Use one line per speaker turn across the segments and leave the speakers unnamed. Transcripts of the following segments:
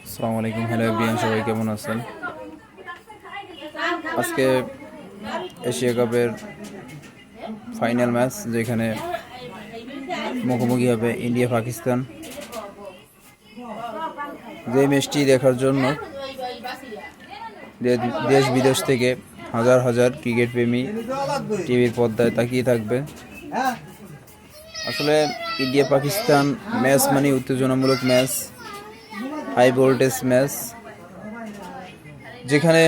আসসালামু আলাইকুম, hello everyone, সবাই কেমন আছেন? আজকে এশিয়া কাপের ফাইনাল ম্যাচ, যেখানে মুখোমুখি হবে ইন্ডিয়া পাকিস্তান। যে ম্যাচটি দেখার জন্য দেশ বিদেশ থেকে হাজার হাজার ক্রিকেট প্রেমী টিভির পর্দায় তাকিয়ে থাকবে। আসলে ইন্ডিয়া পাকিস্তান ম্যাচ মানে উত্তেজনামূলক ম্যাচ, হাই ভোল্টেজ ম্যাচ, যেখানে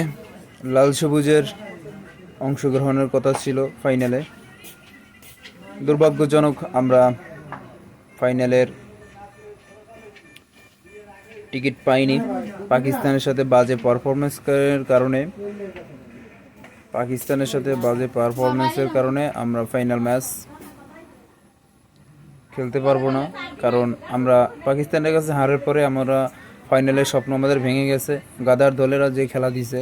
লাল সবুজের অংশগ্রহণের কথা ছিল ফাইনালে। দুর্ভাগ্যজনক আমরা ফাইনালের টিকিট পাইনি পাকিস্তানের সাথে বাজে পারফরমেন্সের কারণে আমরা ফাইনাল ম্যাচ খেলতে পারবো না। কারণ আমরা পাকিস্তানের কাছে হারের পরে আমরা ফাইনালের স্বপ্ন আমাদের ভেঙে গেছে। গাদার দলেরা যে খেলা দিছে,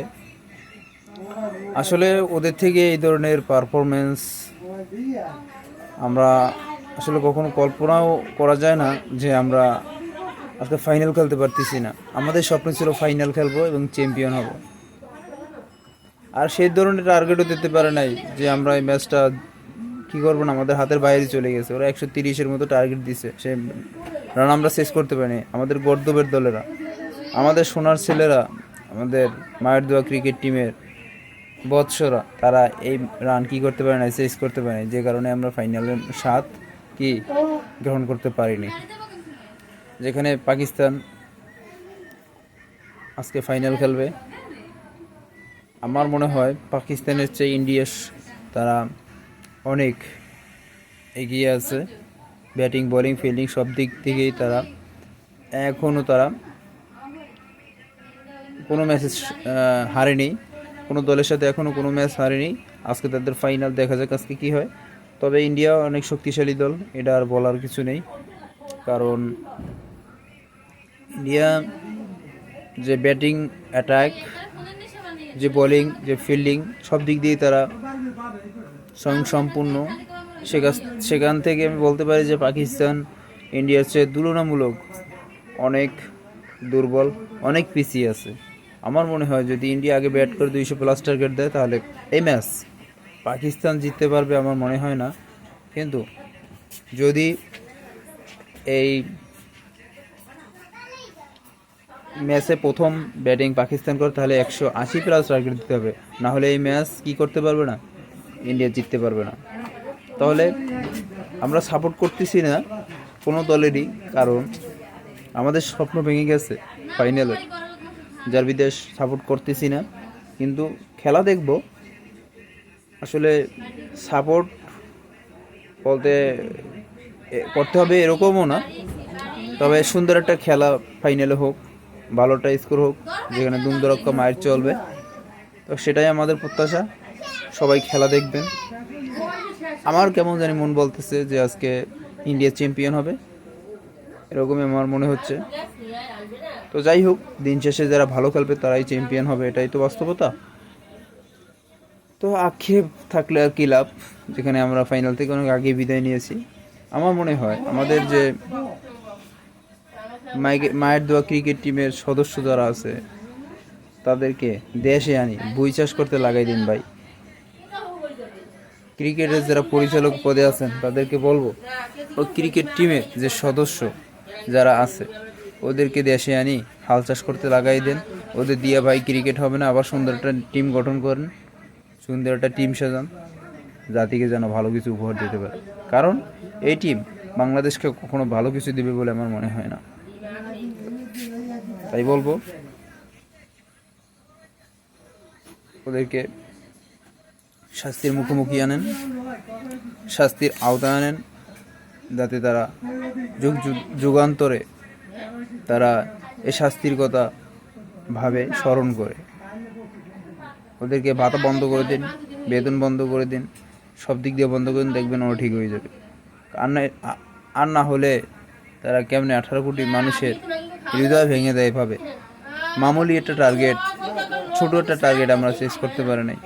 আসলে ওদের থেকে এই ধরনের পারফরমেন্স আমরা আসলে কখনো কল্পনাও করা যায় না যে আমরা আজকে ফাইনাল খেলতে পারতেছি না। আমাদের স্বপ্ন ছিল ফাইনাল খেলবো এবং চ্যাম্পিয়ন হব, আর সেই ধরনের টার্গেটও দিতে পারে নাই যে আমরা এই ম্যাচটা কী করবো না, আমাদের হাতের বাইরে চলে গেছে। ওরা 130-এর মতো টার্গেট দিছে, সেই রান আমরা শেষ করতে পারিনি। আমাদের গর্দবের দলেরা, আমাদের সোনার ছেলেরা, আমাদের মায়ের দোয়া ক্রিকেট টিমের বৎসরা, তারা এই রান কী করতে পারে না, শেষ করতে পারে না, যে কারণে আমরা ফাইনালের স্বাদ কি গ্রহণ করতে পারিনি। যেখানে পাকিস্তান আজকে ফাইনাল খেলবে, আমার মনে হয় পাকিস্তানের চেয়ে ইন্ডিয়া তারা অনেক এগিয়ে আছে। ব্যাটিং, বোলিং, ফিল্ডিং সব দিক থেকেই তারা কোনো ম্যাচে হারেনি, কোনো দলের সাথে এখনও কোনো ম্যাচ হারেনি। আজকে তাদের ফাইনাল, দেখা যাক আজকে কী হয়। তবে ইন্ডিয়া অনেক শক্তিশালী দল, এটা আর বলার কিছু নেই। কারণ ইন্ডিয়া যে ব্যাটিং, অ্যাটাক, যে বোলিং, যে ফিল্ডিং, সব দিক দিয়েই তারা স্বয়ংসম্পূর্ণ। সেখান থেকে আমি বলতে পারি যে পাকিস্তান ইন্ডিয়ার চেয়ে তুলনামূলক অনেক দুর্বল, অনেক পিছিয়ে আছে। আমার মনে হয় যদি ইন্ডিয়া আগে ব্যাট করে 200+ টার্গেট দেয়, তাহলে এই ম্যাচ পাকিস্তান জিততে পারবে, আমার মনে হয় না। কিন্তু যদি এই ম্যাচে প্রথম ব্যাটিং পাকিস্তান করে, তাহলে 180+ টার্গেট দিতে হবে, না হলে এই ম্যাচ কী করতে পারবে না, ইন্ডিয়া জিততে পারবে না। তাহলে আমরা সাপোর্ট করতেছি না কোনো দলেরই, কারণ আমাদের স্বপ্ন ভেঙে গেছে ফাইনালে, যার বিদেশ সাপোর্ট করতেছি না। কিন্তু খেলা দেখব। আসলে সাপোর্ট বলতে করতে হবে এরকমও না, তবে সুন্দর একটা খেলা ফাইনালে হোক, ভালোটা স্কোর হোক, যেখানে দুমদরক্কা মায়ের চলবে। তো সেটাই আমাদের প্রত্যাশা, সবাই খেলা দেখবেন। আমার কেমন জানি মন বলতেছে যে আজকে ইন্ডিয়া চ্যাম্পিয়ন হবে, এরকমই আমার মনে হচ্ছে। তো যাই হোক, দিন শেষে যারা ভালো খেলবে তারাই চ্যাম্পিয়ন হবে, এটাই তো বাস্তবতা। তো আক্ষেপ থাকলে আর কি লাভ, যেখানে আমরা ফাইনাল থেকে অনেক আগে বিদায় নিয়েছি। আমার মনে হয় আমাদের যে মায়ের দোয়া ক্রিকেট টিমের সদস্য যারা আছে, তাদেরকে দেশে আনি বই চাষ করতে লাগাই দিন ভাই। ক্রিকেটের যারা পরিচালক পদে আছেন, তাদেরকে বলবো ও ক্রিকেট টিমের যে সদস্য যারা আছে, ওদেরকে দেশে আনি হাল চাষ করতে লাগাই দেন। ওদের দিয়ে ভাই ক্রিকেট হবে না, আবার সুন্দর একটা টিম গঠন করেন, সুন্দর একটা টিম সাজান, জাতিকে যেন ভালো কিছু উপহার দিতে পারে। কারণ এই টিম বাংলাদেশকে কখনো ভালো কিছু দেবে বলে আমার মনে হয় না। তাই বলবো ওদেরকে শাস্তির মুখোমুখি আনেন, শাস্তির আওতায় আনেন, যাতে তারা যুগান্তরে তারা এই শাস্তির কথা ভাবে, স্মরণ করে। ওদেরকে ভাতা বন্ধ করে দিন, বেতন বন্ধ করে দিন, সব দিক দিয়ে বন্ধ করে দিন, দেখবেন ওরা ঠিক হয়ে যাবে। আর না হলে তারা কেমনে 18 কোটি মানুষের হৃদয় ভেঙে দেয় এভাবে। মামুলি একটা টার্গেট, ছোট একটা টার্গেট আমরা শেষ করতে পারি নাই।